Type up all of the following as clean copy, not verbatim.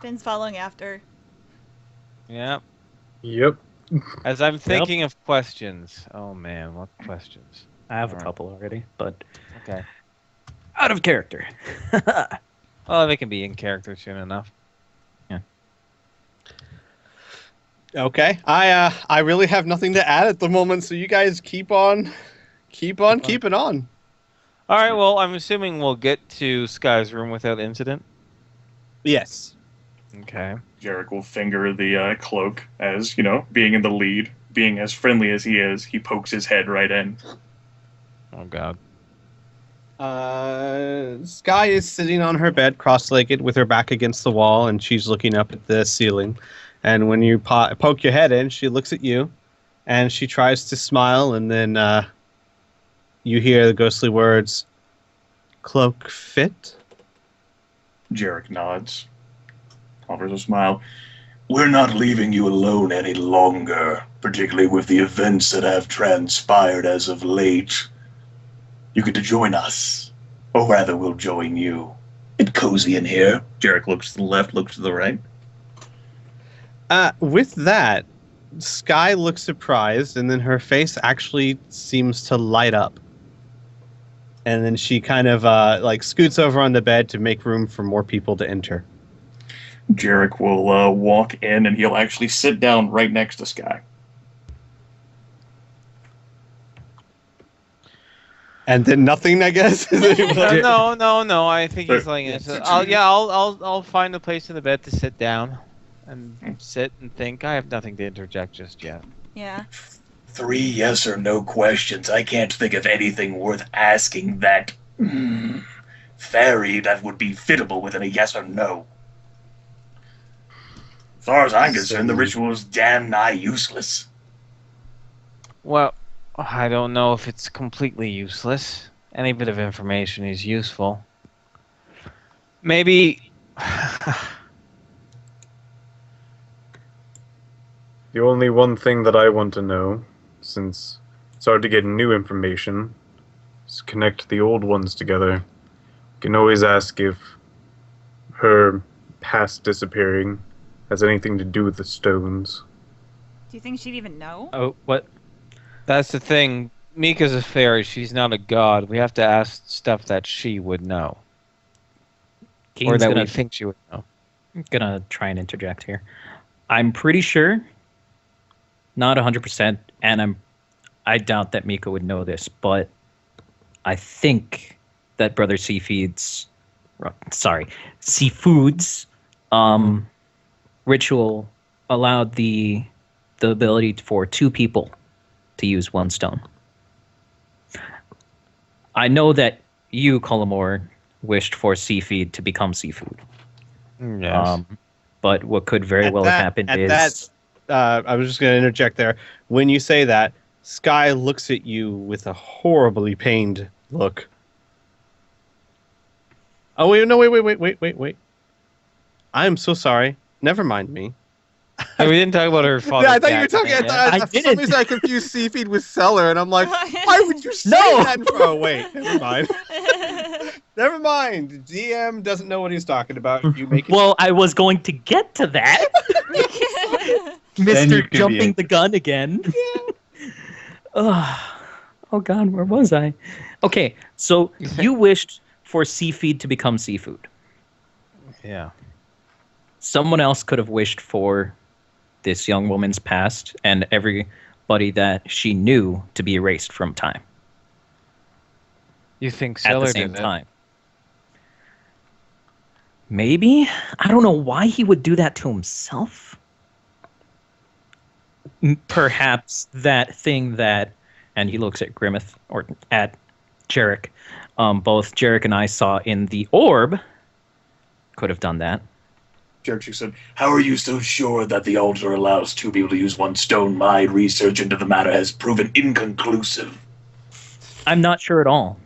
Finn's following after. Yeah. Yep. As I'm thinking of questions. Oh man, what questions? I have a couple already, but okay. Out of character. Well, they can be in character soon enough. Yeah. Okay. I really have nothing to add at the moment, so you guys keep on keeping on. All right, well, I'm assuming we'll get to Sky's room without incident. Yes. Okay. Jarek will finger the cloak as, being in the lead, being as friendly as he is, he pokes his head right in. Oh, God. Sky is sitting on her bed, cross-legged, with her back against the wall, and she's looking up at the ceiling. And when you poke your head in, she looks at you, and she tries to smile, and then you hear the ghostly words, "Cloak fit?" Jarek nods, offers a smile. We're not leaving you alone any longer, particularly with the events that have transpired as of late. You get to join us, or rather we'll join you. It's cozy in here. Jarek looks to the left, looks to the right. With that, Sky looks surprised, and then her face actually seems to light up. And then she kind of scoots over on the bed to make room for more people to enter. Jarek will walk in, and he'll actually sit down right next to Sky. And then nothing, I guess. No. I think he's like, I'll find a place in the bed to sit down and sit and think. I have nothing to interject just yet. Yeah. 3 yes or no questions. I can't think of anything worth asking that fairy that would be fittable within a yes or no. As far as I'm concerned, the ritual is damn nigh useless. Well, I don't know if it's completely useless. Any bit of information is useful. Maybe... The only one thing that I want to know, since it's hard to get new information, is connect the old ones together. You can always ask if her past disappearing has anything to do with the stones. Do you think she'd even know? Oh, what? That's the thing. Mika's a fairy. She's not a god. We have to ask stuff that she would know. Or that we think she would know. I'm gonna try and interject here. I'm pretty sure, not 100%, and I doubt that Mika would know this, but I think that Brother Seafood's ritual allowed the ability for 2 people to use 1 stone. I know that you, Colomore, wished for Seafood to become seafood. Yes. But what could very well have happened is... I was just going to interject there. When you say that, Sky looks at you with a horribly pained look. Oh, wait. I am so sorry. Never mind me. We didn't talk about her father. Yeah, I thought you were talking. For some reason, I confused Seafeed with Cellar, and I'm like, why would you say that? Oh, wait, never mind. Never mind. DM doesn't know what he's talking about. You make it. Well, I was going to get to that. Mr. Jumping the gun again. Oh, God, where was I? Okay, so you wished for Seafeed to become seafood. Yeah. Someone else could have wished for this young woman's past and everybody that she knew to be erased from time. You think at Cellar the same did time? Maybe. I don't know why he would do that to himself. Perhaps that thing that, and he looks at Grimmeth or at Jarek. Both Jarek and I saw in the orb could have done that. Jarek said, "How are you so sure that the altar allows 2 people to use 1 stone? My research into the matter has proven inconclusive." I'm not sure at all.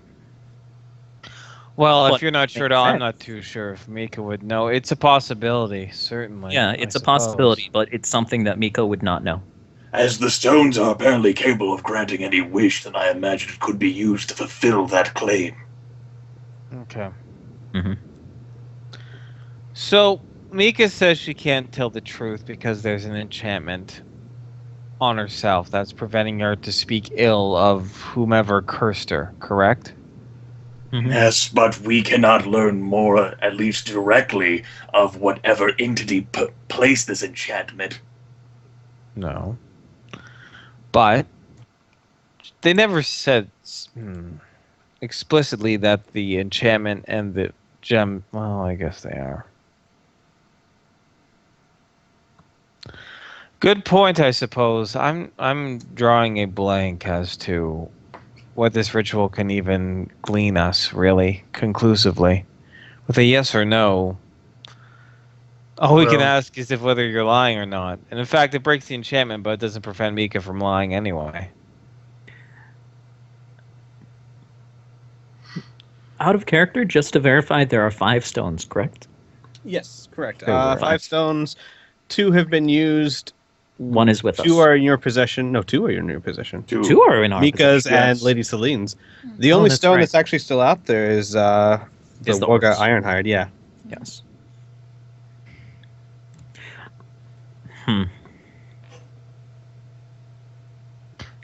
Well, But if you're not sure at all, I'm not too sure if Mika would know. It's a possibility, certainly. Yeah, it's a possibility, but it's something that Miko would not know. As the stones are apparently capable of granting any wish, then I imagine it could be used to fulfill that claim. Okay. Mm-hmm. So, Mika says she can't tell the truth because there's an enchantment on herself that's preventing her to speak ill of whomever cursed her, correct? Mhm. Yes, but we cannot learn more, at least directly, of whatever entity placed this enchantment. No. But they never said explicitly that the enchantment and the gem. Well, I guess they are. Good point, I suppose. I'm drawing a blank as to what this ritual can even glean us, really, conclusively. With a yes or no, all we can Well- ask is if whether you're lying or not. And in fact, it breaks the enchantment, but it doesn't prevent Mika from lying anyway. Out of character, just to verify, there are 5 stones, correct? Yes, correct. There were 5 stones. 2 have been used. 1 is with us. 2 are in your possession. No, 2 are in your possession. 2 are in our Mika's possession. and Yes. Lady Celine's. The Oh, only that's stone right. that's actually still out there is the Is the Warga orcs. Ironhide. Yeah. Yes.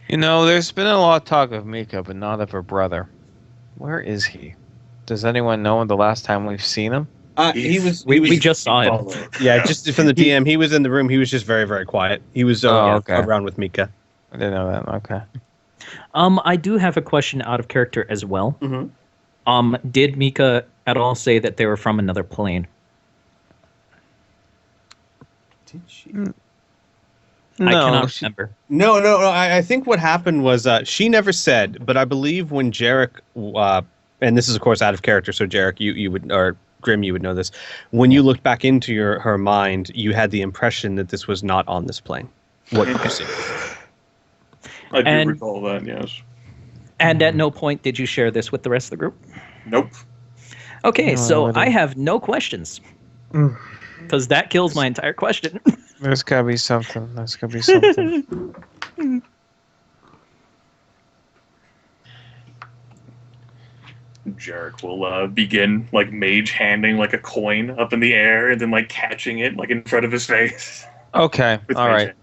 You know, there's been a lot of talk of Mika, but not of her brother. Where is he? Does anyone know the last time we've seen him? He was. We just saw him. Yeah, just from the DM. He was in the room. He was just very, very quiet. He was okay. around with Mika. I didn't know that. Okay. I do have a question out of character as well. Mm-hmm. Did Mika at all say that they were from another plane? Did she? I cannot she- remember. No. I think what happened was she never said, but I believe when Jarek, and this is of course out of character, so Jarek, you would, or Grim, you would know this. When you looked back into her mind, you had the impression that this was not on this plane. What did you see? I do And- recall that, yes. And at no point did you share this with the rest of the group? Nope. Okay, No, I so wouldn't. I have no questions. Mm. Because that kills my entire question. There's gotta be something. There's gotta be something. Jarek will begin like mage handing like a coin up in the air and then like catching it like in front of his face. Okay. With All mage right. hand.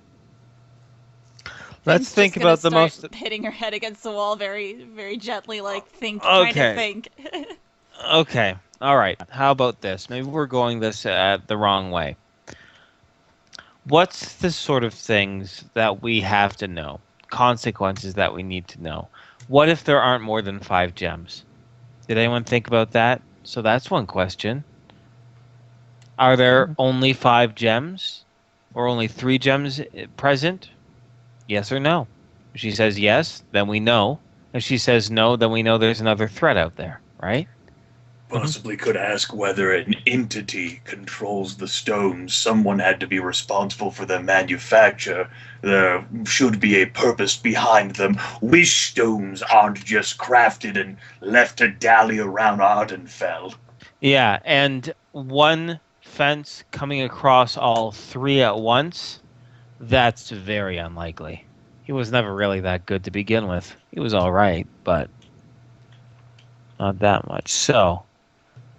Let's Finn's think just gonna about the start most. hitting her head against the wall very, very gently, like trying to Okay. think. Okay. All right. How about this? Maybe we're going this the wrong way. What's the sort of things that we have to know? Consequences that we need to know. What if there aren't more than 5 gems? Did anyone think about that? So that's one question. Are there only 5 gems? Or only 3 gems present? Yes or no? If she says yes, then we know. If she says no, then we know there's another threat out there, right? Possibly could ask whether an entity controls the stones. Someone had to be responsible for their manufacture. There should be a purpose behind them. Wish stones aren't just crafted and left to dally around Ardenfell. Yeah, and one fence coming across all 3 at once, that's very unlikely. He was never really that good to begin with. He was all right, but not that much. So,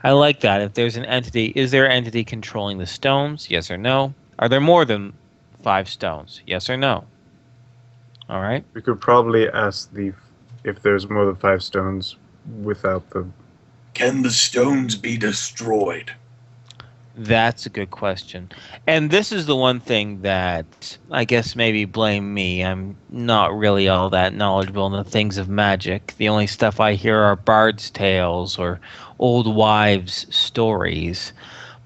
I like that. If there's an entity, is there an entity controlling the stones? Yes or no? Are there more than 5 stones? Yes or no? All right. We could probably ask if there's more than 5 stones without the. Can the stones be destroyed? That's a good question. And this is the one thing that I guess maybe blame me. I'm not really all that knowledgeable in the things of magic. The only stuff I hear are bard's tales or old wives' stories.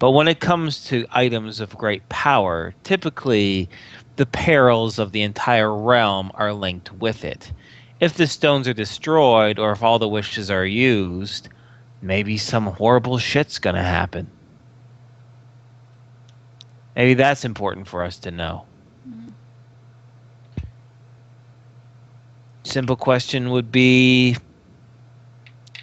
But when it comes to items of great power, typically the perils of the entire realm are linked with it. If the stones are destroyed or if all the wishes are used, maybe some horrible shit's gonna happen. Maybe that's important for us to know. Simple question would be,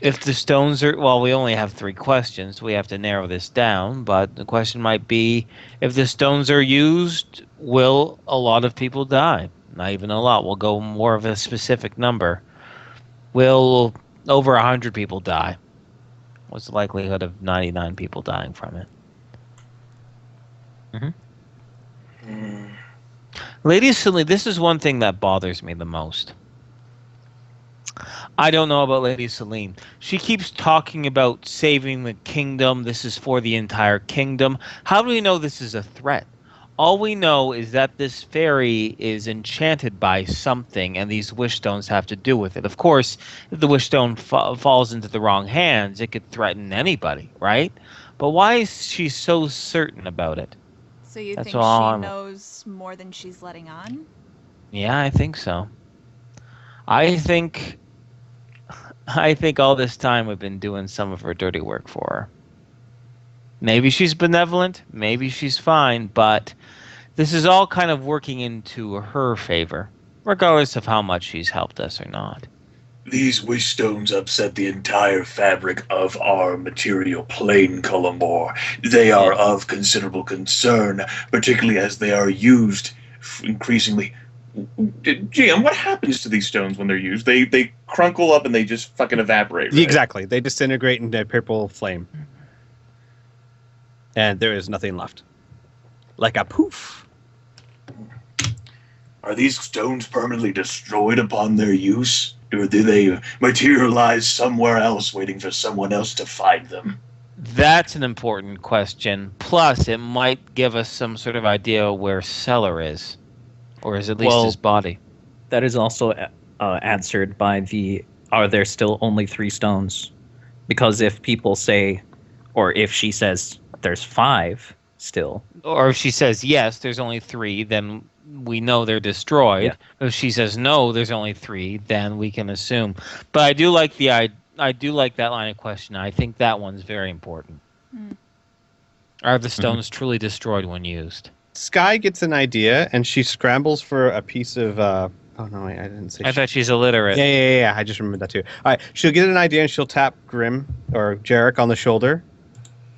if the stones are, well, we only have 3 questions. We have to narrow this down, but the question might be, if the stones are used, will a lot of people die? Not even a lot. We'll go more of a specific number. Will over 100 people die? What's the likelihood of 99 people dying from it? Lady Celine, this is one thing that bothers me the most. I don't know about Lady Celine. She keeps talking about saving the kingdom. This is for the entire kingdom. How do we know this is a threat? All we know is that this fairy is enchanted by something, and these wish stones have to do with it. Of course, if the wish stone falls into the wrong hands, it could threaten anybody, right? But why is she so certain about it? So you That's think all she I'm- knows more than she's letting on? Yeah, I think so. I think all this time we've been doing some of her dirty work for her. Maybe she's benevolent, maybe she's fine, but this is all kind of working into her favor, regardless of how much she's helped us or not. These wish stones upset the entire fabric of our material plane, Cullimore. They are of considerable concern, particularly as they are used increasingly. GM, what happens to these stones when they're used? They crunkle up and they just fucking evaporate, right? Exactly. They disintegrate into a purple flame. And there is nothing left. Like a poof. Are these stones permanently destroyed upon their use? Or do they materialize somewhere else waiting for someone else to find them? That's an important question. Plus, it might give us some sort of idea where Cellar is, or is at least Well, his body. That is also answered by are there still only 3 stones? Because if people say, or if she says there's 5 still. Or if she says yes, there's only 3, then we know they're destroyed. Yeah. If she says no, there's only 3, then we can assume. But I do like I do like that line of question. I think that one's very important. Are the stones truly destroyed when used? Sky gets an idea, and she scrambles for a piece of... oh, no, wait, I didn't say... I thought she's illiterate. Yeah. I just remembered that, too. All right, she'll get an idea, and she'll tap Grim, or Jarek, on the shoulder.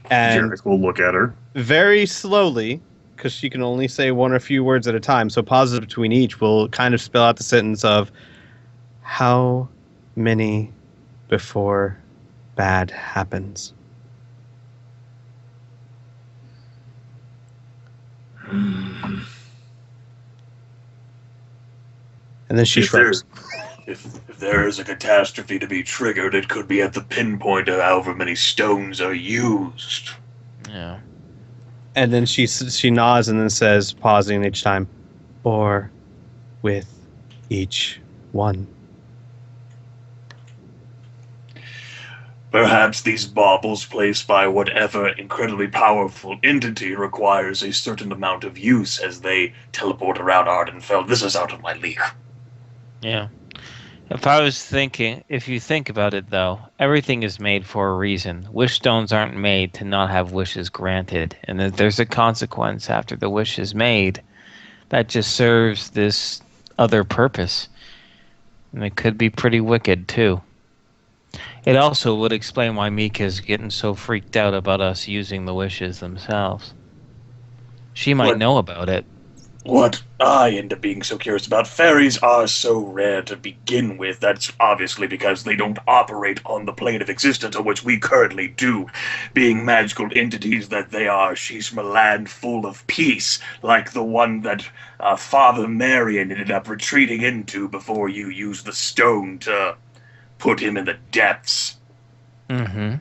And Jarek will look at her. very slowly, because she can only say one or a few words at a time, so pauses between each will kind of spell out the sentence of, how many before bad happens? And then she shrugs. If there is a catastrophe to be triggered, it could be at the pinpoint of however many stones are used. Yeah. And then she nods and then says, pausing each time, or with each one. Perhaps these baubles placed by whatever incredibly powerful entity requires a certain amount of use as they teleport around Ardenfell. This is out of my league. Yeah. If you think about it, though, everything is made for a reason. Wish stones aren't made to not have wishes granted. And if there's a consequence after the wish is made, that just serves this other purpose. And it could be pretty wicked, too. It also would explain why Mika's getting so freaked out about us using the wishes themselves. She might know about it. What I end up being so curious about, fairies are so rare to begin with. That's obviously because they don't operate on the plane of existence on which we currently do. Being magical entities that they are, she's from a land full of peace, like the one that Father Marion ended up retreating into before you used the stone to put him in the depths. Mm-hmm.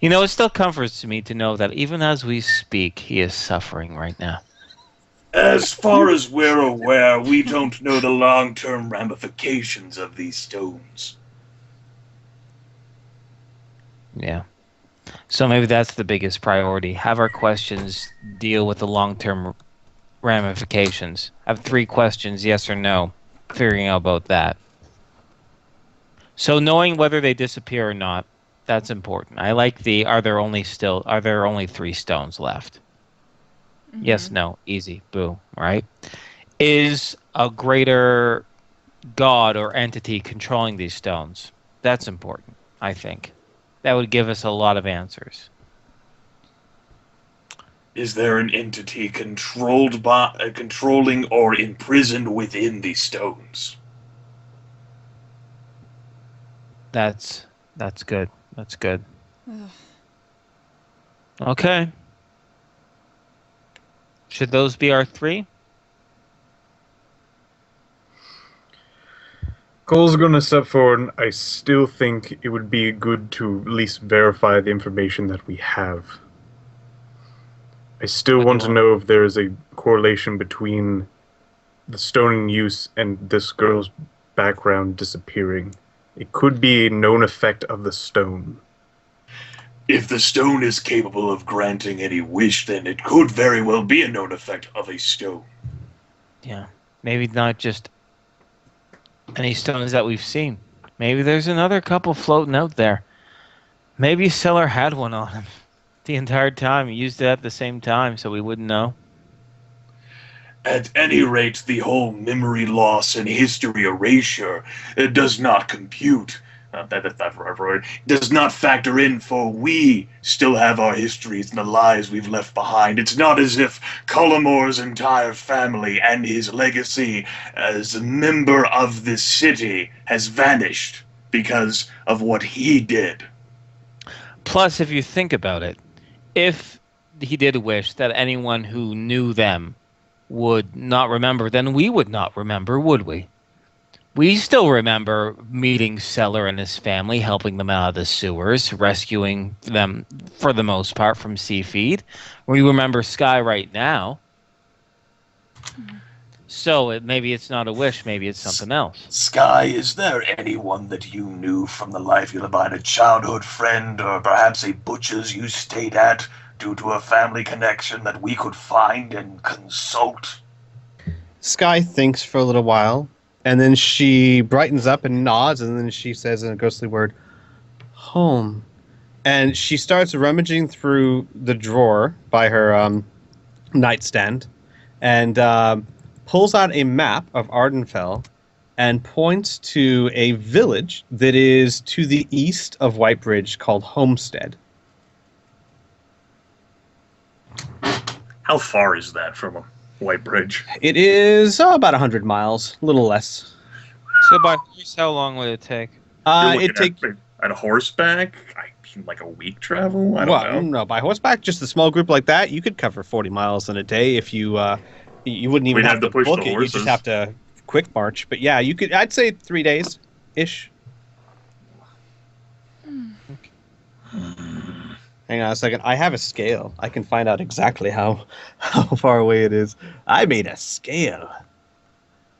You know, it still comforts me to know that even as we speak, he is suffering right now. As far as we're aware, we don't know the long-term ramifications of these stones. Yeah. So maybe that's the biggest priority. Have our questions deal with the long-term ramifications. Have 3 questions, yes or no. Figuring out about that. So knowing whether they disappear or not, that's important. I like are there only 3 stones left? Mm-hmm. Yes, no, easy, boom, right? Is a greater god or entity controlling these stones? That's important, I think. That would give us a lot of answers. Is there an entity controlling or imprisoned within these stones? That's good. That's good. Okay. Should those be our 3? Cole's going to step forward, and I still think it would be good to at least verify the information that we have. I still What do want you to know if there is a correlation between the stone in use and this girl's background disappearing. It could be a known effect of the stone. If the stone is capable of granting any wish, then it could very well be a known effect of a stone. Yeah. Maybe not just any stones that we've seen. Maybe there's another couple floating out there. Maybe Seller had one on him the entire time. He used it at the same time, so we wouldn't know. At any rate, the whole memory loss and history erasure does not compute. That's not right. Does not factor in, for we still have our histories and the lives we've left behind. It's not as if Cullimore's entire family and his legacy as a member of this city has vanished because of what he did. Plus, if you think about it, if he did wish that anyone who knew them would not remember, then we would not remember, would we? We still remember meeting Seller and his family, helping them out of the sewers, rescuing them, for the most part, from Seafeed. We remember Sky right now. So maybe it's not a wish, maybe it's something else. Sky, is there anyone that you knew from the life you lived behind, a childhood friend, or perhaps a butcher's you stayed at, due to a family connection that we could find and consult? Sky thinks for a little while, and then she brightens up and nods, and then she says in a ghostly word, "Home." And she starts rummaging through the drawer by her nightstand, and pulls out a map of Ardenfell and points to a village that is to the east of Whitebridge called Homestead. How far is that from Whitebridge? It is about 100 miles, a little less. So by horse, how long would it take? You're It takes looking at horseback? I mean, like a week travel? I don't know. No, by horseback, just a small group like that, you could cover 40 miles in a day if you you wouldn't even We'd have have to to push book the it. You just horses. have to quick march. But yeah, you could. I'd say 3 days ish. Hang on a second. I have a scale. I can find out exactly how far away it is. I made a scale.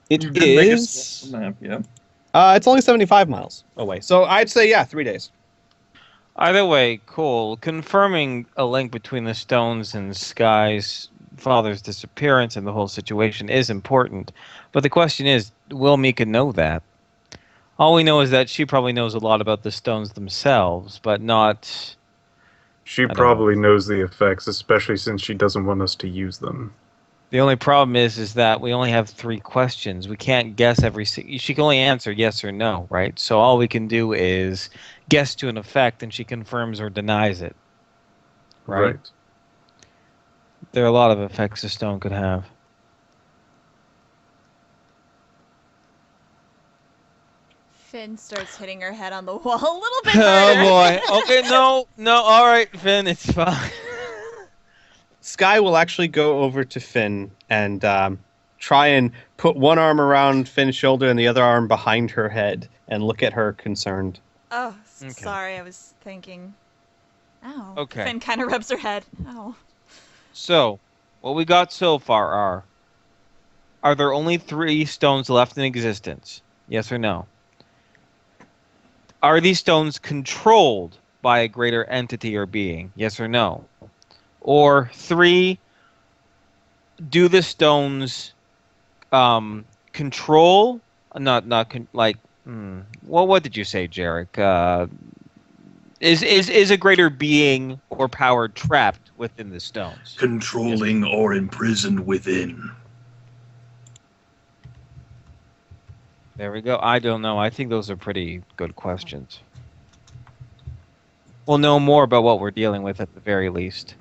You It did make a is. small map, yeah. It's only 75 miles away. So I'd say, yeah, 3 days. Either way, cool. Confirming a link between the stones and Sky's father's disappearance and the whole situation is important. But the question is, will Mika know that? All we know is that she probably knows a lot about the stones themselves, but not... She don't probably knows the effects, especially since she doesn't want us to use them. The only problem is that we only have 3 questions. We can't guess every... She can only answer yes or no, right? So all we can do is guess to an effect, and she confirms or denies it. Right? There are a lot of effects a stone could have. Finn starts hitting her head on the wall a little bit Oh harder. boy. Okay, no, all right, Finn, it's fine. Sky will actually go over to Finn and try and put one arm around Finn's shoulder and the other arm behind her head and look at her concerned. Oh, Okay. sorry, I was thinking. Ow. Okay. Finn kind of rubs her head. Ow. So, what we got so far are there only 3 stones left in existence? Yes or no? Are these stones controlled by a greater entity or being? Yes or no? Or 3, do the stones control? What did you say, Jarek? Is a greater being or power trapped within the stones? Controlling or imprisoned within. There we go. I don't know. I think those are pretty good questions. We'll know more about what we're dealing with at the very least.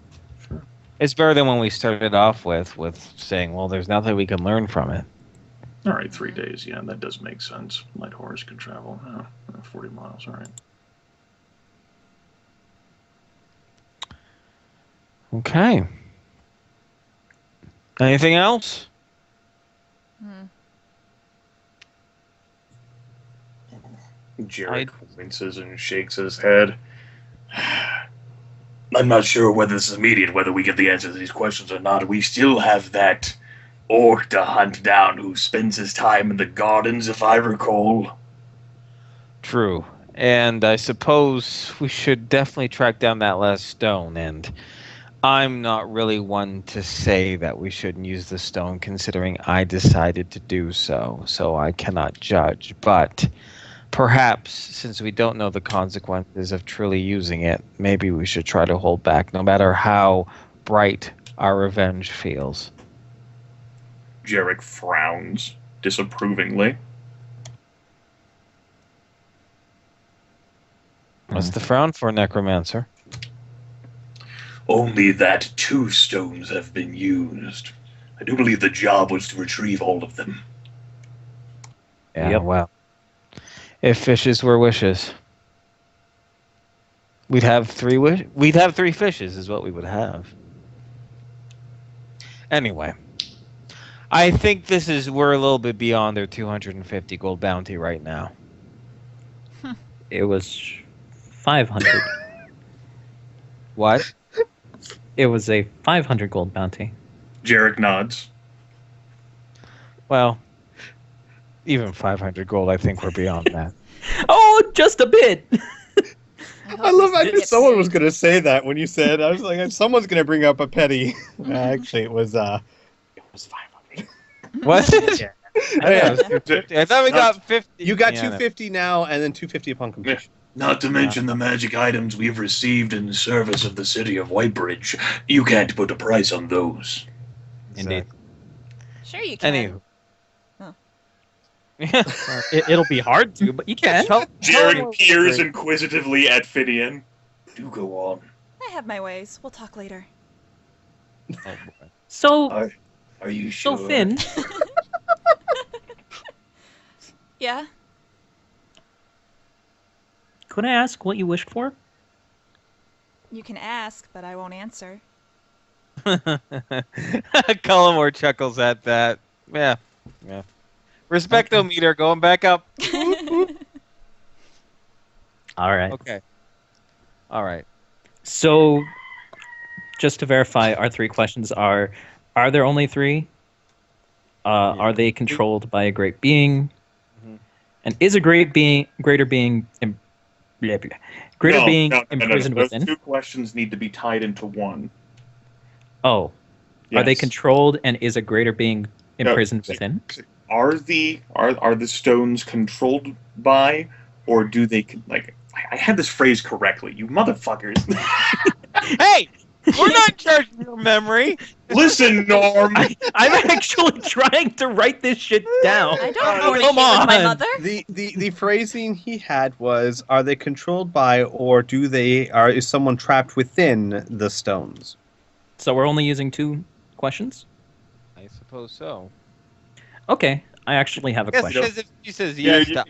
Sure. It's better than when we started off with saying, well, there's nothing we can learn from it. All right, 3 days. Yeah, that does make sense. Light horse can travel 40 miles. All right. Okay. Anything else? Hmm. Jarek winces and shakes his head. I'm not sure whether this is immediate, whether we get the answer to these questions or not. We still have that orc to hunt down who spends his time in the gardens, if I recall. True. And I suppose we should definitely track down that last stone. And I'm not really one to say that we shouldn't use the stone, considering I decided to do so. So I cannot judge. But perhaps, since we don't know the consequences of truly using it, maybe we should try to hold back, no matter how bright our revenge feels. Jarek frowns disapprovingly. What's the frown for, Necromancer? Only that 2 stones have been used. I do believe the job was to retrieve all of them. Yeah, Yep. well. If fishes were wishes, we'd have 3 we'd have 3 fishes is what we would have. Anyway, I think we're a little bit beyond their 250 gold bounty right now. It was 500. What? It was a 500 gold bounty. Jarek nods. Well, even 500 gold, I think we're beyond that. Oh, just a bit. I love. I knew Get someone paid. was going to say that when you said. I was like, someone's going to bring up a petty. Actually, it was 500. What? Yeah. I thought it was 250. I thought we got 50. You got Yeah, 250 now, and then 250 upon completion. Not to mention the magic items we've received in service of the city of Whitebridge. You can't put a price on those. Indeed. Sure you can. Anywho. Oh. It'll be hard to, but you can. Jarek peers inquisitively at Fidian. Do go on. I have my ways. We'll talk later. So, Are you sure? so Finn, Yeah? could I ask what you wished for? You can ask, but I won't answer. Cullimore chuckles at that. Yeah. Respectometer going back up. All right. Okay. All right. So, just to verify, our 3 questions are there only 3? Are they controlled by a great being? Mhm. And is a greater being imprisoned Those within? 2 questions need to be tied into one. Oh, are they Yes. controlled and is a greater being imprisoned see- within? Are the stones controlled by, or do they like? I had this phrase correctly. You motherfuckers! Hey! We're not charging your memory. Listen, Norm. I'm actually trying to write this shit down. I don't know come with my on. mother. The phrasing he had was, "Are they controlled by, or is someone trapped within the stones?" So we're only using 2 questions? I suppose so. Okay, I actually have a Yes, question. because if she says Yeah, yes, you- that-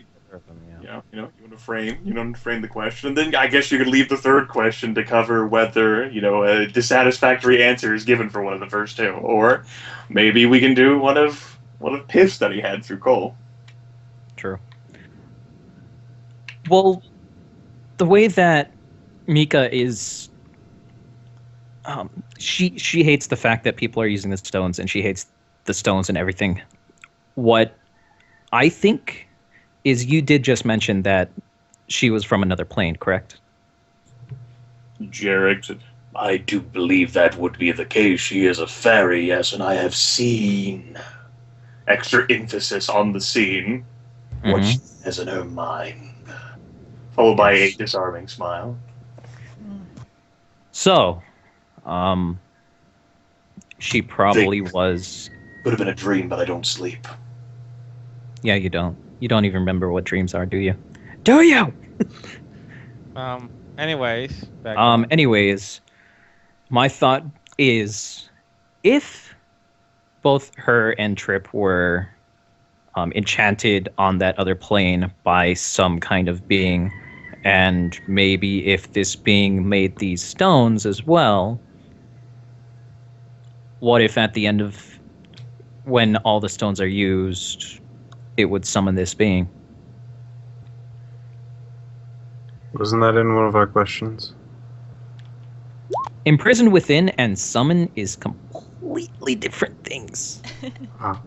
You want to frame the question, and then I guess you could leave the 3rd question to cover whether a dissatisfactory answer is given for one of the first 2, or maybe we can do one of Piff's that he had through Cole. True. Well, the way that Mika is, she hates the fact that people are using the stones, and she hates the stones and everything. What I think is you did just mention that she was from another plane, correct? Jarek, I do believe that would be the case. She is a fairy, yes, and I have seen. Extra emphasis on the scene. What Mhm. she has in her mind. Followed by a disarming smile. So, she probably was. Could have been a dream, but I don't sleep. Yeah, you don't. You don't even remember what dreams are, do you? Do you? Anyways. Back on. Anyways, my thought is if both her and Trip were enchanted on that other plane by some kind of being, and maybe if this being made these stones as well, what if at the end of when all the stones are used, it would summon this being. Wasn't that in one of our questions? Imprisoned within and summon is completely different things. Ah.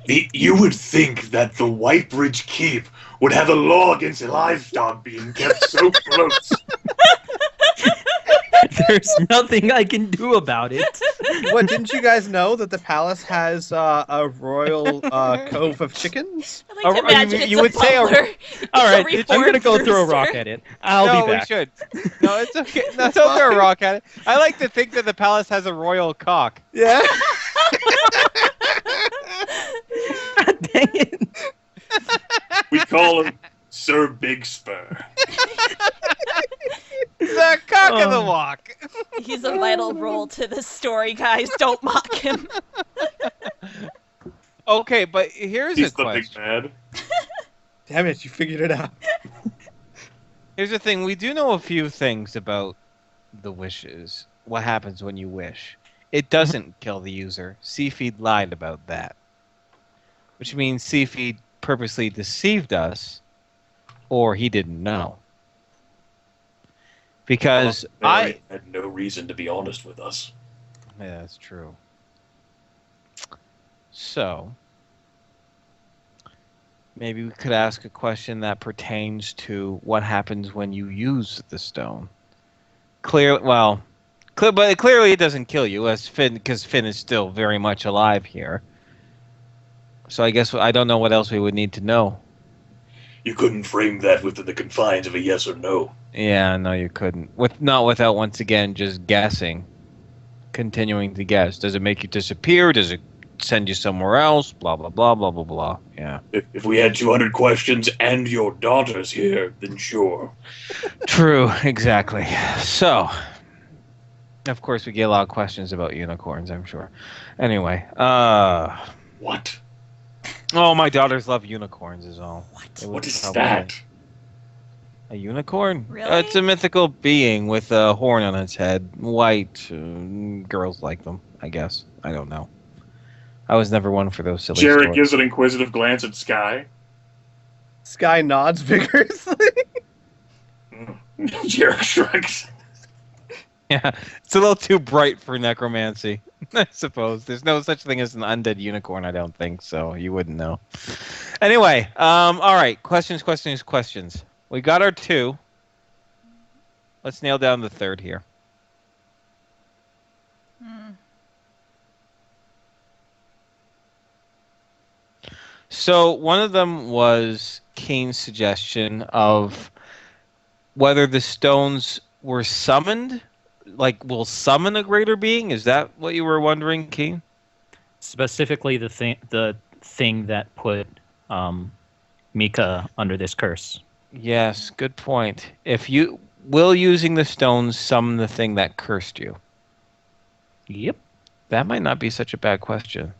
You would think that the Whitebridge Keep would have a law against livestock being kept so close. There's nothing I can do about it. What, didn't you guys know that the palace has a royal cove of chickens? I like to imagine it's you a would say a- butler. All right, It's a I'm gonna go reformed throw a rooster. rock at it. I'll no, be back. we should. No, it's okay. No, don't throw a rock at it. I like to think that the palace has a royal cock. Yeah. God dang it! We call him Sir Big Spur. The cock of the Oh. walk. He's a vital role to this story, guys. Don't mock him. Okay, but here's He's a the big question. bad. Damn it, you figured it out. Here's the thing. We do know a few things about the wishes. What happens when you wish? It doesn't kill the user. Seafeed lied about that. Which means Seafeed purposely deceived us, or he didn't know. Because Barry had no reason to be honest with us. Yeah, that's true. So, maybe we could ask a question that pertains to what happens when you use the stone. But clearly it doesn't kill you, as Finn, because Finn is still very much alive here. So I guess I don't know what else we would need to know. You couldn't frame that within the confines of a yes or no. Yeah, no, you couldn't. Not without once again just guessing, continuing to guess. Does it make you disappear? Does it send you somewhere else? Blah blah blah blah blah blah. Yeah. If we had 200 questions and your daughter's here, then sure. True, exactly. So, of course, we get a lot of questions about unicorns, I'm sure. Anyway, What? oh, my daughters love unicorns, is all. What is that? A unicorn? Really? It's a mythical being with a horn on its head. White. Girls like them, I guess. I don't know. I was never one for those silly Jared stories. gives an inquisitive glance at Sky. Sky nods vigorously. Jared shrugs. Yeah, it's a little too bright for necromancy, I suppose. There's no such thing as an undead unicorn, I don't think, so you wouldn't know. Anyway, all right, questions. We got our 2. Let's nail down the 3rd here. So one of them was Keen's suggestion of whether the stones were summoned, like will summon a greater being. Is that what you were wondering, Keen? Specifically, the thing that put Mika under this curse. Yes, good point. Will using the stones summon the thing that cursed you? Yep. That might not be such a bad question.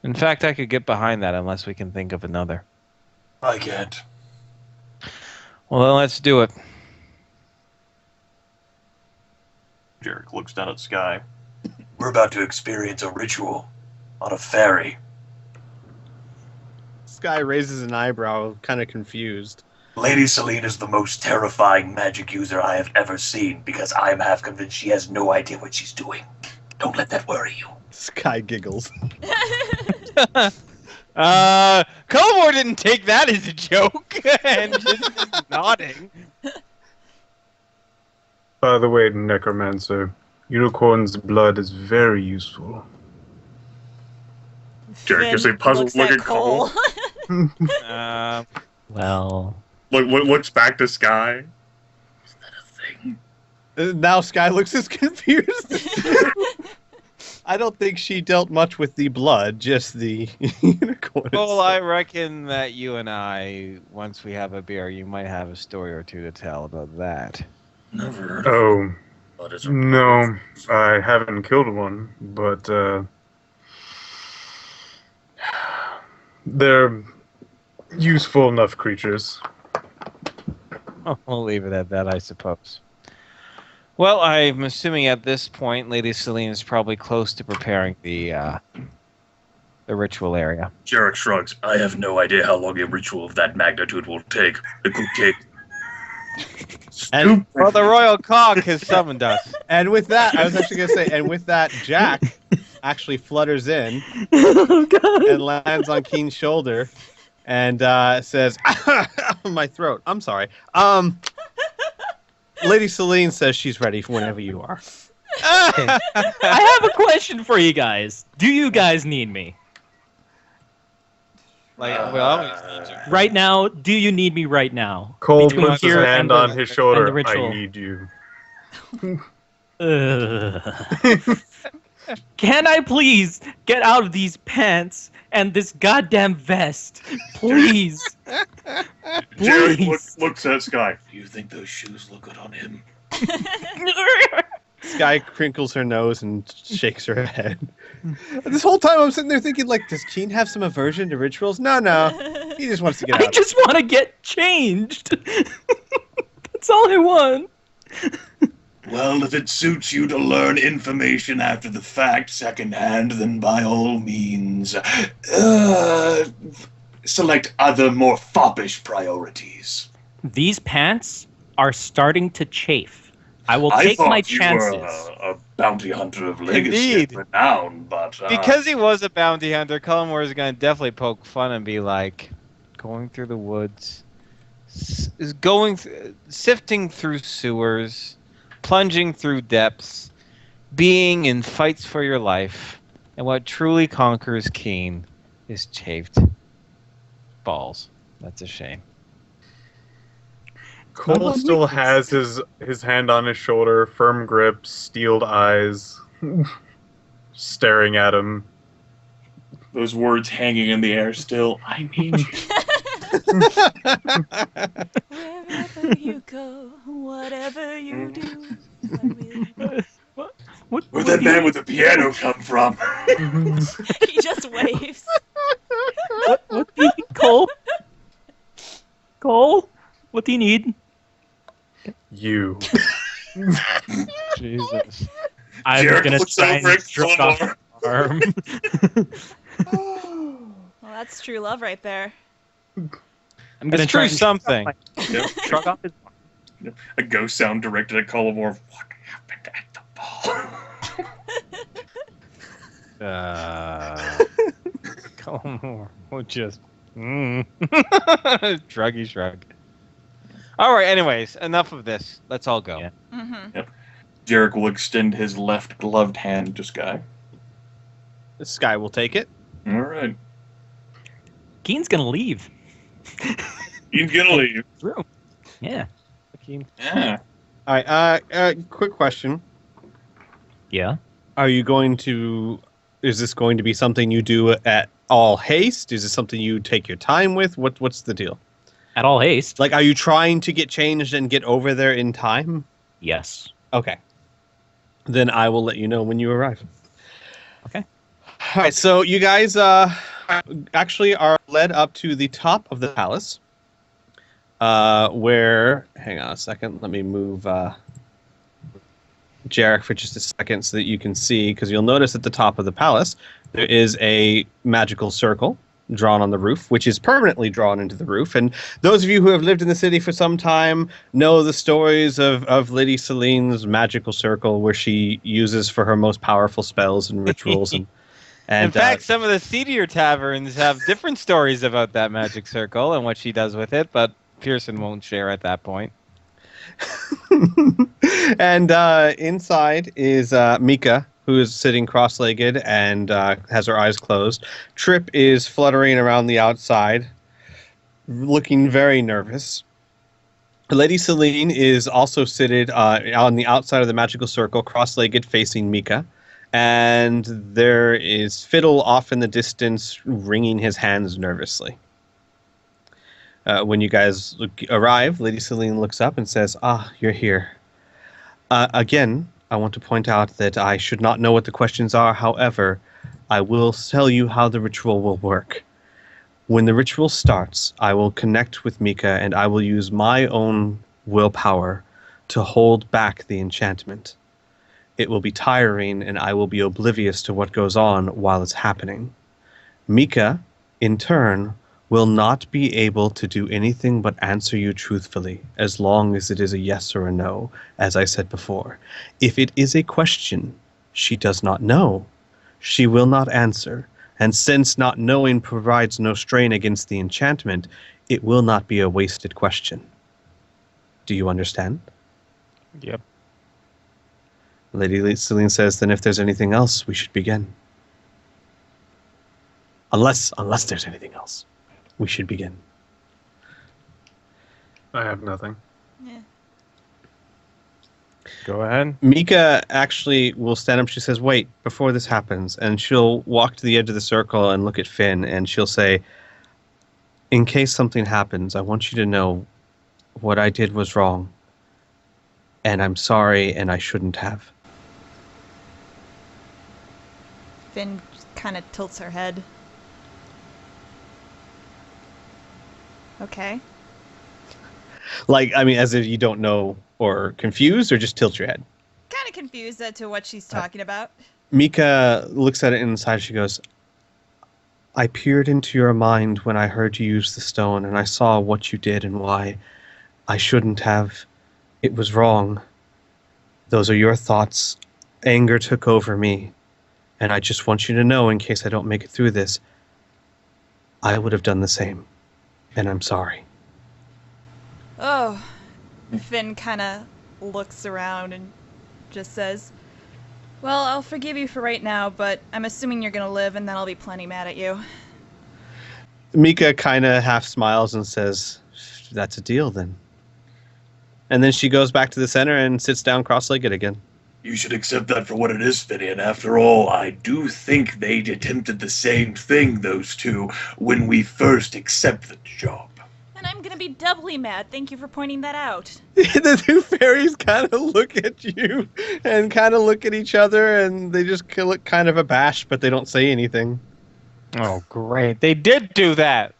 In fact, I could get behind that unless we can think of another. I can't. Well, then let's do it. Jarek looks down at Sky. We're about to experience a ritual on a ferry. Sky raises an eyebrow, kind of confused. Lady Celine is the most terrifying magic user I have ever seen because I'm half convinced she has no idea what she's doing. Don't let that worry you. Sky giggles. Cullimore didn't take that as a joke and just nodding. By the way, Necromancer, unicorn's blood is very useful. Jared gives a Finn puzzled looks look at at Cole. Well, Looks back to Sky. Is that a thing? Now Sky looks as confused. I don't think she dealt much with the blood, just the unicorn. Well, I reckon that you and I, once we have a beer, you might have a story or two to tell about that. Never heard Oh, blood is no, I haven't killed one, but they're useful enough creatures. We'll leave it at that, I suppose. Well, I'm assuming at this point, Lady Celine is probably close to preparing the ritual area. Jarek shrugs. I have no idea how long a ritual of that magnitude will take. It could take. And Well, the royal cock has summoned us. and with that, I was actually going to say, and with that, Jack actually flutters in Oh, God. and lands on Keen's shoulder and says, "My throat. I'm sorry. Lady Celine says she's ready for whenever you are." I have a question for you guys. Do you guys need me? Like, we always need you. Right now, do you need me right now? Cole Between puts his here hand and the- on his and the shoulder. ritual. I need you. Can I please get out of these pants and this goddamn vest? Please. Jarek Please. looks at Sky. Do you think those shoes look good on him? Sky crinkles her nose and shakes her head. This whole time I'm sitting there thinking, like, does Keen have some aversion to rituals? No. He just wants to get I out. just want to get changed. That's all I want. Well, if it suits you to learn information after the fact secondhand, then by all means, select other more foppish priorities. These pants are starting to chafe. I will I take thought my you chances. were a bounty hunter of legacy Indeed. and renown, but Because he was a bounty hunter, Cullimore is going to definitely poke fun and be like, going through the woods, sifting through sewers, plunging through depths, being in fights for your life, and what truly conquers Keen is chafed balls. That's a shame. Cole still has his hand on his shoulder, firm grip, steeled eyes, staring at him. Those words hanging in the air still. I need you. Wherever you go, whatever you do, I will. where'd that man with the piano come from? He just waves. What do you need, Cole? Cole? What do you need? You. Jesus. I'm Jarek gonna looks try over and at stroke off Cullimore. his arm. Well, that's true love right there. I'm gonna That's try true and something. shrug off his arm. A ghost sound directed at Cullimore. What happened at the ball? Cullimore will just shruggy shrug. All right. Anyways, enough of this. Let's all go. Yeah. Mm-hmm. Jarek will extend his left gloved hand to Sky. Sky will take it. All right. Keen's gonna leave. He's gonna leave. Through. Yeah. Yeah. All right. Quick question: Yeah. Are you going to? Is this going to be something you do at all haste? Is this something you take your time with? What's the deal? At all haste. Like, are you trying to get changed and get over there in time? Yes. Okay. Then I will let you know when you arrive. Okay. All right. So you guys actually are led up to the top of the palace, where. Hang on a second. Let me move Jarek for just a second so that you can see, because you'll notice at the top of the palace there is a magical circle drawn on the roof, which is permanently drawn into the roof. And those of you who have lived in the city for some time know the stories of Lady Celine's magical circle, where she uses for her most powerful spells and rituals. And In fact, some of the seedier taverns have different stories about that magic circle and what she does with it, but Pearson won't share at that point. and inside is Mika, who is sitting cross-legged and has her eyes closed. Trip is fluttering around the outside, looking very nervous. Lady Celine is also seated on the outside of the magical circle, cross-legged, facing Mika. And there is Fiddle off in the distance, wringing his hands nervously. When you guys arrive, Lady Celine looks up and says, "Ah, you're here. Again, I want to point out that I should not know what the questions are. However, I will tell you how the ritual will work. When the ritual starts, I will connect with Mika and I will use my own willpower to hold back the enchantment. It will be tiring, and I will be oblivious to what goes on while it's happening. Mika, in turn, will not be able to do anything but answer you truthfully, as long as it is a yes or a no, as I said before. If it is a question she does not know, she will not answer, and since not knowing provides no strain against the enchantment, it will not be a wasted question. Do you understand? Yep. Lady Celine says, then if there's anything else, we should begin. Unless there's anything else, we should begin. I have nothing. Yeah. Go ahead. Mika actually will stand up. She says, wait, before this happens. And she'll walk to the edge of the circle and look at Finn, and she'll say, in case something happens, I want you to know what I did was wrong. And I'm sorry, and I shouldn't have. Finn kind of tilts her head. Okay. Like, I mean, as if you don't know or confused, or just tilt your head. Kind of confused as to what she's talking about. Mika looks at it inside. She goes, I peered into your mind when I heard you use the stone, and I saw what you did and why I shouldn't have. It was wrong. Those are your thoughts. Anger took over me. And I just want you to know, in case I don't make it through this, I would have done the same. And I'm sorry. Oh. Finn kind of looks around and just says, well, I'll forgive you for right now, but I'm assuming you're going to live, and then I'll be plenty mad at you. Mika kind of half smiles and says, that's a deal then. And then she goes back to the center and sits down cross-legged again. You should accept that for what it is, Finian. After all, I do think they attempted the same thing, those two, when we first accepted the job. And I'm going to be doubly mad. Thank you for pointing that out. The two fairies kind of look at you and kind of look at each other, and they just look kind of abashed, but they don't say anything. Oh, great. They did do that.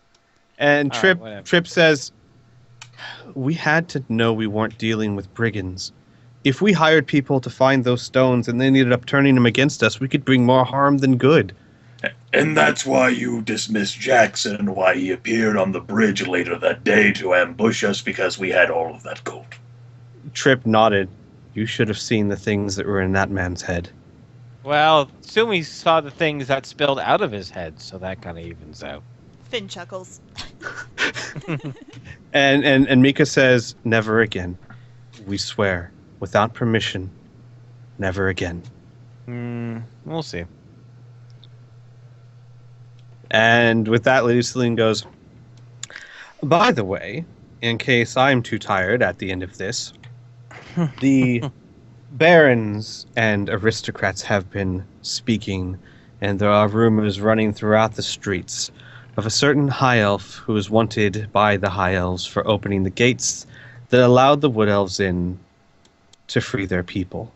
And All Trip right, whatever. Trip says, we had to know we weren't dealing with brigands. If we hired people to find those stones and they ended up turning them against us, we could bring more harm than good. And that's why you dismissed Jackson and why he appeared on the bridge later that day to ambush us, because we had all of that gold. Trip nodded. You should have seen the things that were in that man's head. Well, soon we saw the things that spilled out of his head, so that kind of evens out. Finn chuckles. And Mika says, never again. We swear. Without permission. Never again. We'll see. And with that, Lady Celine goes, by the way, in case I'm too tired at the end of this, the barons and aristocrats have been speaking, and there are rumors running throughout the streets of a certain high elf who is wanted by the high elves for opening the gates that allowed the wood elves in to free their people.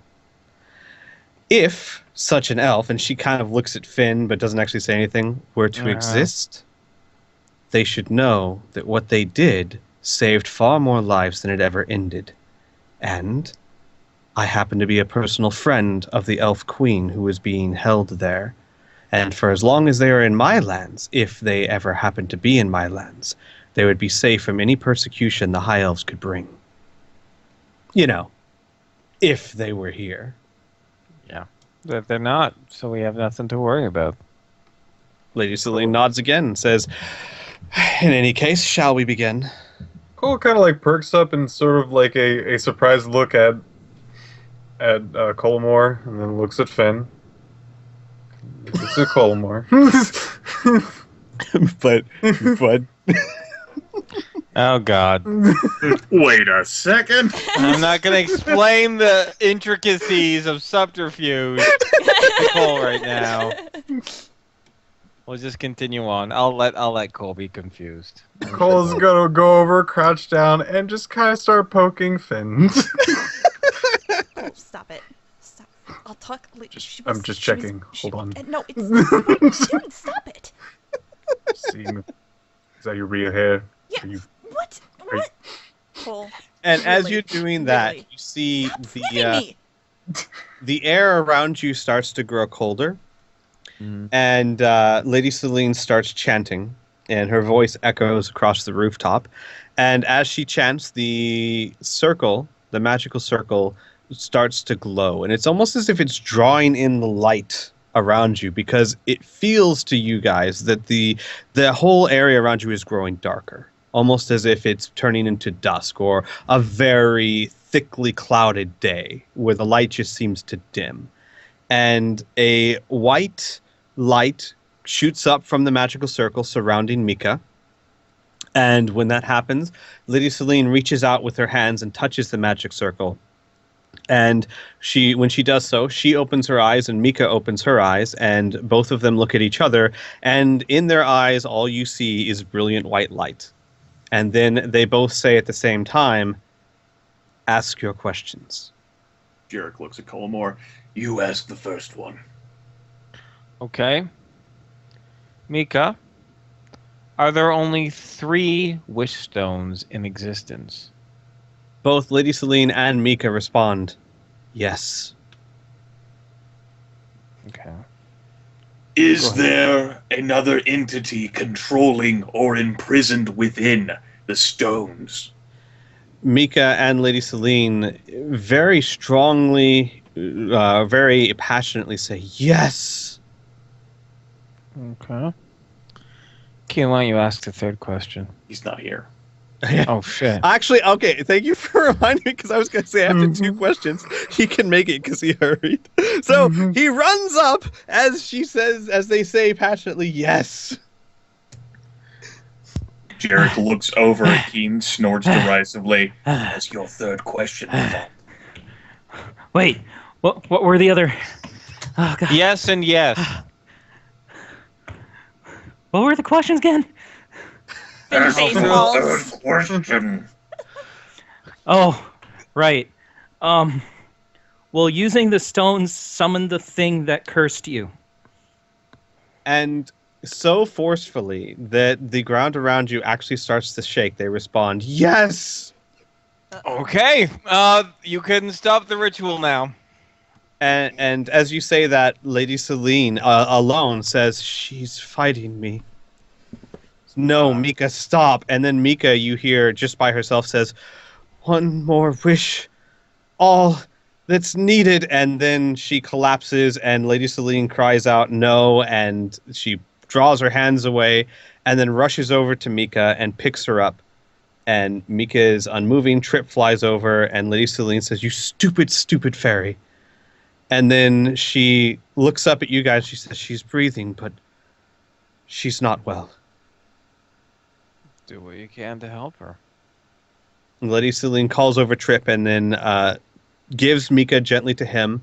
If such an elf, and she kind of looks at Finn but doesn't actually say anything, were to exist, they should know that what they did saved far more lives than it ever ended. And I happen to be a personal friend of the elf queen who is being held there. And for as long as they are in my lands, if they ever happen to be in my lands, they would be safe from any persecution the high elves could bring. You know, if they were here. They're not, so we have nothing to worry about. Lady Celine nods again and says, in any case, shall we begin? Cole kind of like perks up and sort of like a surprised look at Colmore, and then looks at Finn. Looks at Colmore. but Oh, God. Wait a second. I'm not going to explain the intricacies of subterfuge to Cole right now. We'll just continue on. I'll let Cole be confused. Cole's gonna go over, crouch down, and just kind of start poking Finn. Stop it. Stop. I'll talk. I'm just checking. Hold on. No, it's. Dude, stop it. See, is that your real hair? Yeah. Are you- What? are you- What? Cole, And as Really, you're doing that, really. you see Threaten me. the air around you starts to grow colder, Mm. and Lady Celine starts chanting, and her voice echoes across the rooftop. And as she chants, the magical circle, starts to glow, and it's almost as if it's drawing in the light around you, because it feels to you guys that the whole area around you is growing darker, almost as if it's turning into dusk or a very thickly clouded day where the light just seems to dim. And a white light shoots up from the magical circle surrounding Mika. And when that happens, Lady Celine reaches out with her hands and touches the magic circle. And when she does so, she opens her eyes and Mika opens her eyes, and both of them look at each other. And in their eyes, all you see is brilliant white light. And then they both say at the same time, "Ask your questions." Jarek looks at Colmore. You ask the first one. Okay. Mika, are there only 3 wish stones in existence? Both Lady Celine and Mika respond, "Yes." Okay. Is Go ahead. there another entity controlling or imprisoned within the stones? Mika and Lady Celine very strongly, very passionately say, "Yes." Okay. Kean, why don't you ask the 3rd question? He's not here. Oh, shit. Actually, okay, thank you for reminding me, because I was going to say after 2 questions, he can make it because he hurried. So he runs up as they say passionately, "Yes." Jarek looks over at Keen, snorts derisively. Ask your 3rd question. Wait, what were the other? Oh God. Yes and yes. What were the questions again? Finn face walls. 3rd question. Oh, right. Will using the stones summon the thing that cursed you? And so forcefully that the ground around you actually starts to shake, they respond, "Yes." Okay. You couldn't stop the ritual now. And as you say that, Lady Celine alone says, "She's fighting me." "No, Mika, stop." And then Mika, you hear just by herself, says, "One more wish. All that's needed." And then she collapses, and Lady Celine cries out, "No," and she draws her hands away and then rushes over to Mika and picks her up. And Mika is unmoving. Trip flies over, and Lady Celine says, "You stupid, stupid fairy." And then she looks up at you guys. She says, "She's breathing, but she's not well." Do what you can to help her. Lady Celine calls over Trip and then gives Mika gently to him.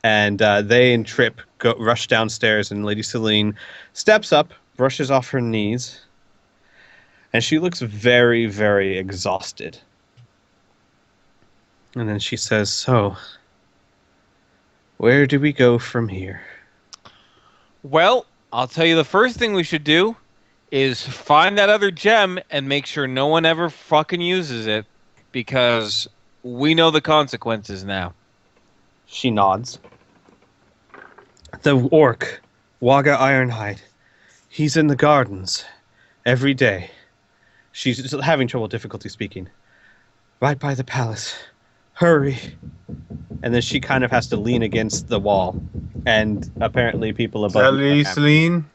And they and Trip rush downstairs, and Lady Celine steps up, brushes off her knees, and she looks very, very exhausted. And then she says, "So, where do we go from here?" Well, I'll tell you the first thing we should do is find that other gem and make sure no one ever fucking uses it, because we know the consequences now. She nods. "The orc, Waga Ironhide, he's in the gardens every day." She's having difficulty speaking. "Right by the palace. Hurry." And then she kind of has to lean against the wall. And apparently people above her Lady have- Celine?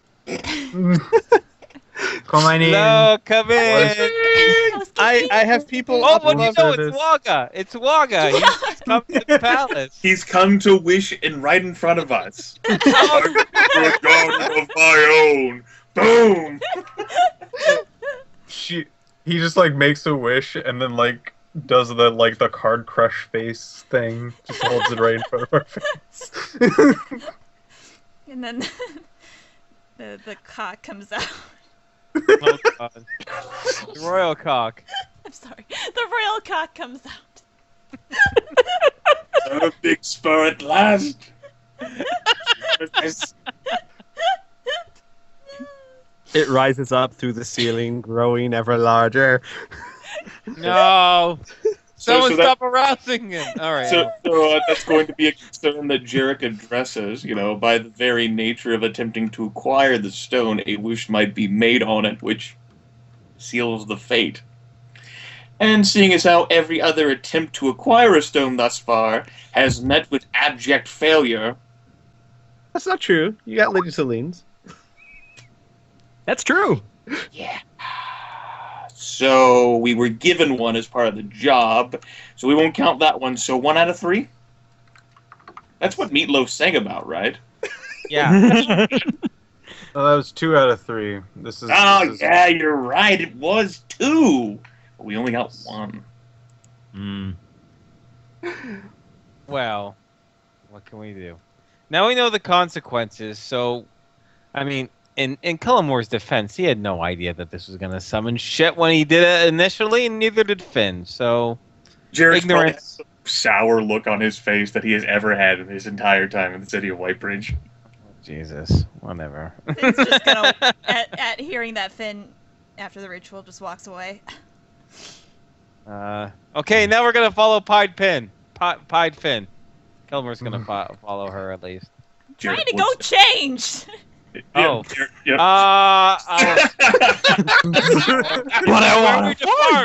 Come on in. Hello, come in. I have people Oh, up what do you above. know? It's Waga. It's Waga. He's come to the palace. He's come to wish in right in front of us. I'm a garden of my own. Boom! He just like makes a wish and then like does the card crush face thing. Just holds it right in front of our face. And then the cock comes out. Oh, God. The royal cock. I'm sorry. The royal cock comes out. A big spur at last. It rises up through the ceiling, growing ever larger. No. Someone so that- stop arousing him. All right. So that's going to be a concern that Jarek addresses. By the very nature of attempting to acquire the stone, a wish might be made on it, which seals the fate. And seeing as how every other attempt to acquire a stone thus far has met with abject failure, That's not true. You got Lady Celine's. That's true. yeah. So we were given one as part of the job, so we won't count that one. So 1 out of 3. That's what Meatloaf sang about, right? Yeah. Oh, that was 2 out of 3. This is. Oh, this is- yeah, you're right. It was 2. But we only got 1. Well, what can we do? Now we know the consequences, so, I mean, in Cullimore's defense, he had no idea that this was going to summon shit when he did it initially, and neither did Finn, so... Jarek's probably Ignorance. has a sour look on his face that he has ever had in his entire time in the city of Whitebridge. Jesus, whatever. Finn's just gonna, at hearing that, Finn, after the ritual, just walks away. Okay, now we're going to follow Pied Finn. Pied Finn. Cullimore's going to follow her, at least. Trying Jarek to go looks- change! Oh. Yep. What I want.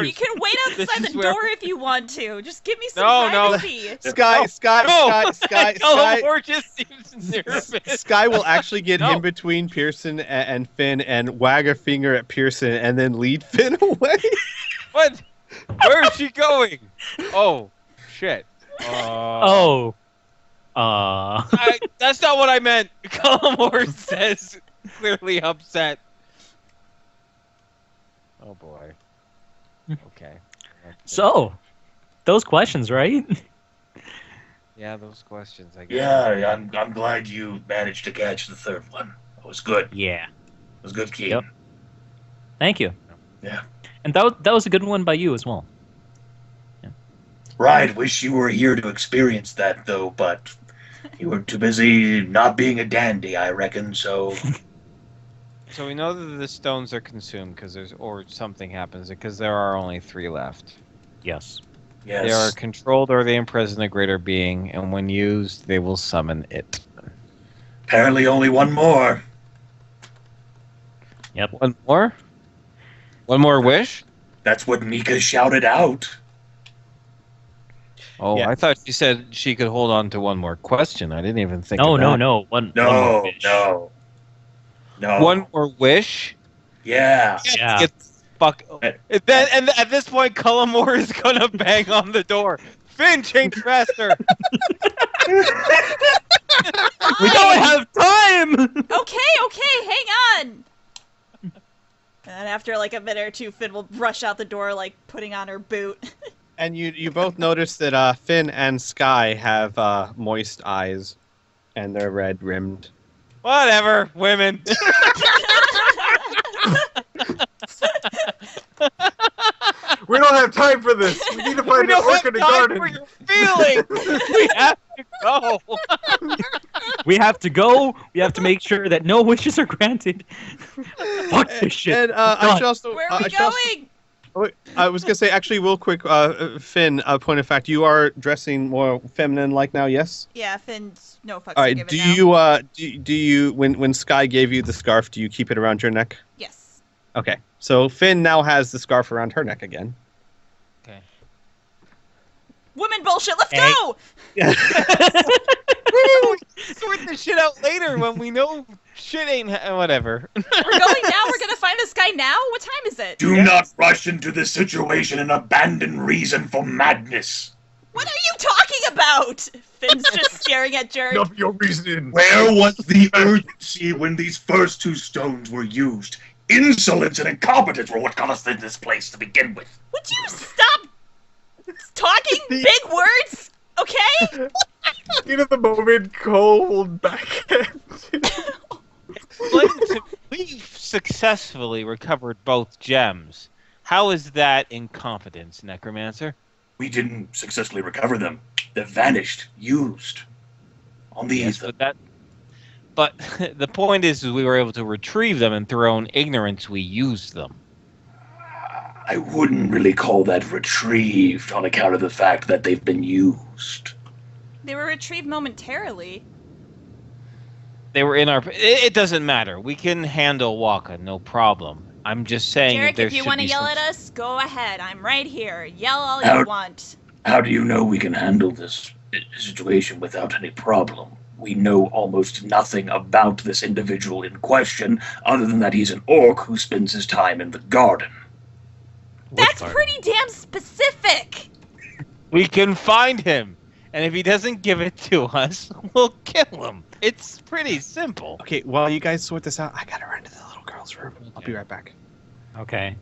You can wait outside This the is where- door if you want to. Just give me some No. privacy. Sky Cullimore just seems nervous. Sky will actually get No. in between Pearson and Finn and wag a finger at Pearson and then lead Finn away. What? Where is she going? Oh, shit. That's not what I meant. Cullimore says, clearly upset. Oh boy. Okay. So, those questions, right? Yeah, those questions. I guess. Yeah, I'm glad you managed to catch the third one. It was good. Yeah. It was good, Keen. Yep. Thank you. Yeah. And that was a good one by you as well. Right, wish you were here to experience that, though, but you were too busy not being a dandy, I reckon, so... So we know that the stones are consumed or something happens because there are only 3 left. Yes. Yes. They are controlled or they imprison a greater being, and when used, they will summon it. Apparently only one more. Yep. One more? One more wish? That's what Mika shouted out. Oh, Yeah. I thought she said she could hold on to one more question. I didn't even think No, of no, that. no. One No, more fish. no. One more wish? Yeah. Yeah. Get fuck. And at this point, Cullimore is gonna bang on the door. Finn, change faster. We don't have time. Okay, hang on! And then after like a minute or two, Finn will rush out the door, like putting on her boot. And you both notice that Finn and Sky have moist eyes, and they're red rimmed. Whatever, women. We don't have time for this. We need to We find an don't orc have in the time garden. for your feelings. We have to go. We have to go. We have to make sure that no wishes are granted. Fuck this shit. And I should also. Where are I we should also- going? Wait, I was gonna say, actually, real quick, Finn. Point of fact, you are dressing more feminine-like now. Yes. Yeah, Finn's no fucks All are right. given Do now. you do you when Sky gave you the scarf? Do you keep it around your neck? Yes. Okay. So Finn now has the scarf around her neck again. Women bullshit, let's Hey. go! Sort this shit out later when we know shit ain't whatever. We're going now? We're gonna find this guy now? What time is it? Do not rush into this situation and abandon reason for madness. What are you talking about? Finn's just staring at Jared. Up your reasoning. Where was the urgency when these first 2 stones were used? Insolence and incompetence were what got us in this place to begin with. Would you stop talking big words? Okay? The moment cold backhand. We've successfully recovered both gems. How is that incompetence, Necromancer? We didn't successfully recover them. They vanished, used. On the Yes, ether. but the point is we were able to retrieve them, and through our own ignorance, we used them. I wouldn't really call that retrieved on account of the fact that they've been used. They were retrieved momentarily. They were in our. It doesn't matter. We can handle Waka, no problem. I'm just saying Jarek, there if you should want to be yell some- at us, go ahead. I'm right here. Yell all Out. you want. How do you know we can handle this situation without any problem? We know almost nothing about this individual in question, other than that he's an orc who spends his time in the garden. That's pretty damn specific. We can find him, and if he doesn't give it to us, we'll kill him. It's pretty simple. Okay, while you guys sort this out, I gotta run to the little girl's room. I'll be right back. Okay.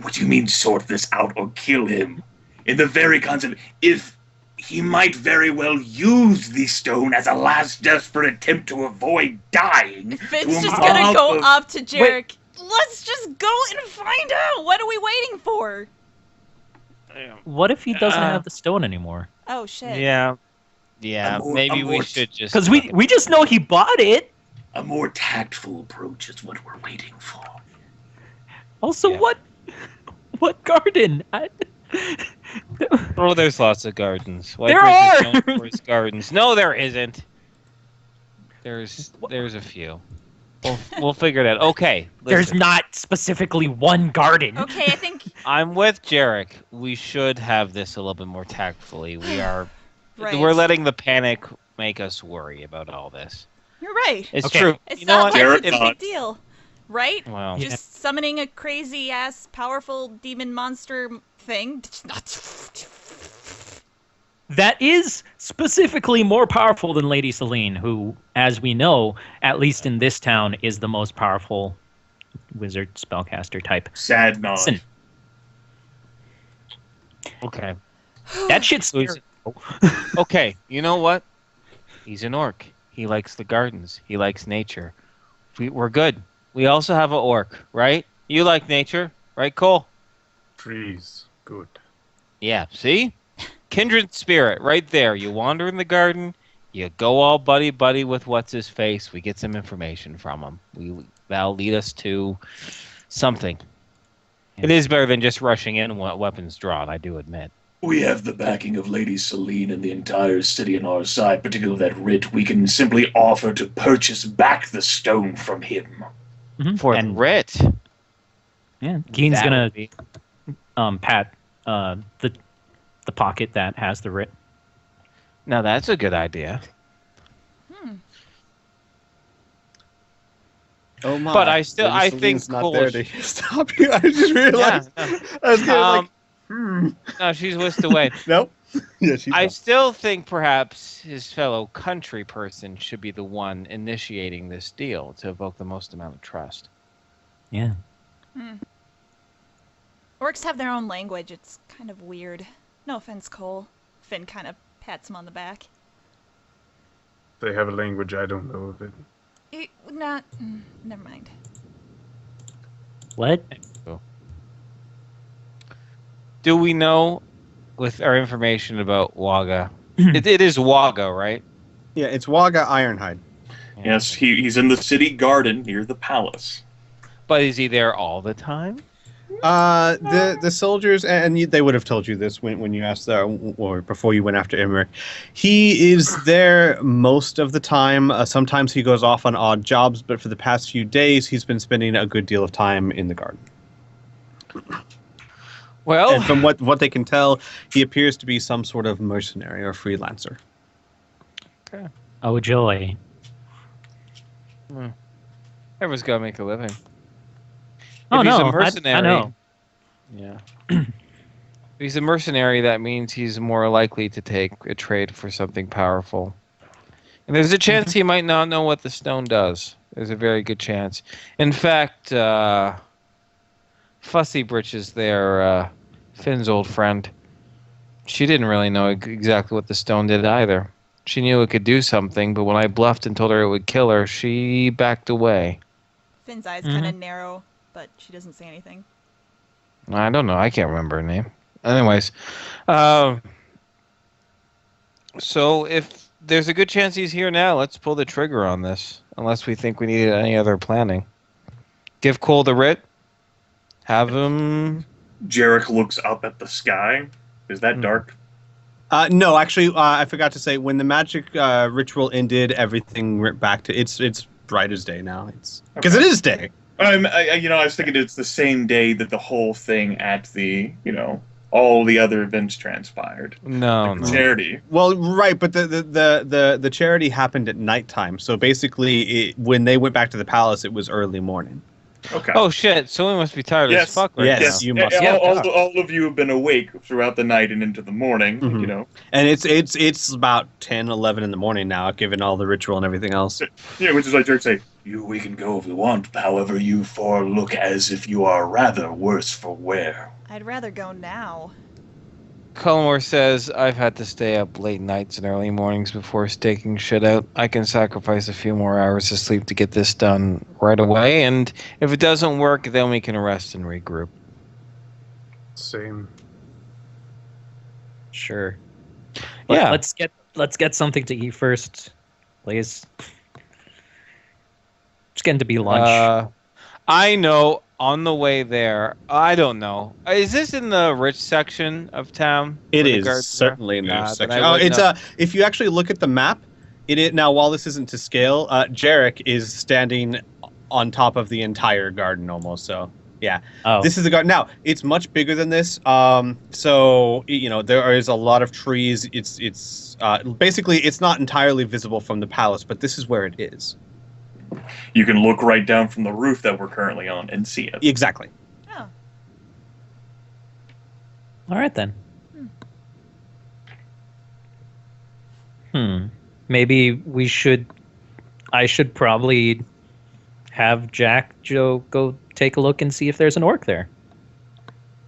What do you mean sort this out or kill him? In the very concept, if he might very well use the stone as a last desperate attempt to avoid dying. Finn's to just a gonna mob go of- up to Jarek. Let's just go and find out. What are we waiting for? What if he doesn't Uh, have the stone anymore? Oh shit. Yeah, A maybe we more- should just. Because we just know he bought it. A more tactful approach is what we're waiting for. Also, Yeah. what garden? Oh, there's lots of gardens. There Whitebridge is are! known for its gardens. No, there isn't. There's a few. We'll figure it out. Okay. There's listen. not specifically one garden. Okay, I think I'm with Jarek. We should have this a little bit more tactfully. We're right. letting the panic make us worry about all this. You're right. It's Okay. true. It's You know not what? like Jarek, it's a big deal, right? Well, Yeah. Just summoning a crazy ass powerful demon monster thing. That is specifically more powerful than Lady Selene, who, as we know, at least in this town, is the most powerful wizard spellcaster type. Sad nod. Listen, okay. that shit's So he's- Okay, you know what? He's an orc. He likes the gardens. He likes nature. We're good. We also have an orc, right? You like nature, right, Cole? Trees. Good. Yeah, see? Kindred spirit, right there. You wander in the garden. You go all buddy with what's-his-face. We get some information from him. That'll lead us to something. It is better than just rushing in with weapons drawn, I do admit. We have the backing of Lady Selene and the entire city on our side, particularly that writ. We can simply offer to purchase back the stone from him. For and the writ. yeah, Keen's that gonna would be- pat the pocket that has the writ. Now that's a good idea. Oh my! But I still- Lady I Celine's think not Cole there is- to stop you. I just realized. Yeah, I was getting no, no, she's whisked away. nope. Yeah, she's I not. still think perhaps his fellow country person should be the one initiating this deal to evoke the most amount of trust. Yeah. Orcs have their own language. It's kind of weird. No offense, Cole. Finn kind of pats him on the back. They have a language I don't know of it. Never mind. What? Do we know, with our information about Waga, it is Waga, right? Yeah, it's Waga Ironhide. Yes, he's in the city garden near the palace. But is he there all the time? The soldiers, and they would have told you this when you asked or before you went after Emmerich. He is there most of the time. Sometimes he goes off on odd jobs, but for the past few days, he's been spending a good deal of time in the garden. Well, And from what they can tell, he appears to be some sort of mercenary or freelancer. Oh, joy. everyone's got to make a living. Oh, If he's no, a mercenary, I know. Yeah. If he's a mercenary, that means he's more likely to take a trade for something powerful. And there's a chance he might not know what the stone does. There's a very good chance. In fact, Fussy Britches there, Finn's old friend, she didn't really know exactly what the stone did either. She knew it could do something, but when I bluffed and told her it would kill her, she backed away. Finn's eyes kind of narrow, but she doesn't say anything. I don't know. I can't remember her name. Anyways, so if there's a good chance he's here now, let's pull the trigger on this. Unless we think we need any other planning. Give Cole the writ. Have him Jarek looks up at the sky. Is that dark? No, actually, I forgot to say when the magic ritual ended, everything went back to it's bright as day now. It's because Okay. it is day. I was thinking it's the same day that the whole thing at the, all the other events transpired. No, Like the no. charity. Well, right, but the charity happened at nighttime. So basically, when they went back to the palace, it was early morning. Okay. Oh shit! So we must be tired Yes. as fuck right Yes, now. you must. All of you have been awake throughout the night and into the morning, Mhm. And it's about 10, 11 in the morning now, given all the ritual and everything else. Yeah, which is like Jarek say, we can go if we want. However, you four look as if you are rather worse for wear. I'd rather go now. Cullimore says, I've had to stay up late nights and early mornings before staking shit out. I can sacrifice a few more hours of sleep to get this done right away, and if it doesn't work, then we can rest and regroup. Same. Sure. Yeah. Let's get something to eat first, please. It's getting to be lunch. I know, on the way there, I don't know. Is this in the rich section of town? It where the is guards certainly are? in Then the section. I Oh, would it's know. if you actually look at the map, now while this isn't to scale, Jarek is standing on top of the entire garden almost. So yeah, Oh, this is the garden. Now it's much bigger than this. So there is a lot of trees. It's basically it's not entirely visible from the palace, but this is where it is. You can look right down from the roof that we're currently on and see it. Exactly. Oh, all right then. Maybe I should probably have Joe go take a look and see if there's an orc there.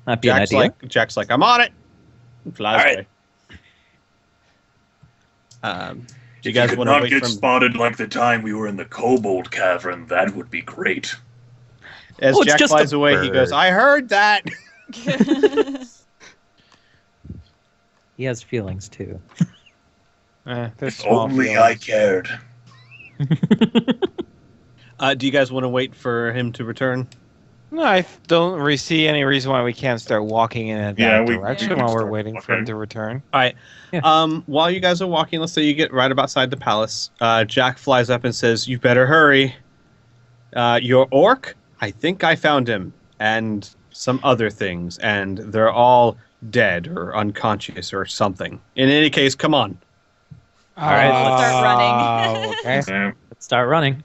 That'd be an idea. Jack's like, I'm on it. And flies All right. away. Do you If guys could want to not wait get for spotted like the time we were in the Kobold Cavern, that would be great. as Well, it's Jack just flies a away? He goes, bird. I heard that. He has feelings too. They're If small only feelings. I cared. Do you guys want to wait for him to return? No, I don't see any reason why we can't start walking in that Yeah, we direction can while we're start waiting for him walking. to return. All right. Yeah. While you guys are walking, let's say you get right outside the palace. Jack flies up and says, "You better hurry. Your orc? I think I found him, and some other things, and they're all dead or unconscious or something. In any case, come on." All right, let's start running. Okay. Yeah. Let's start running.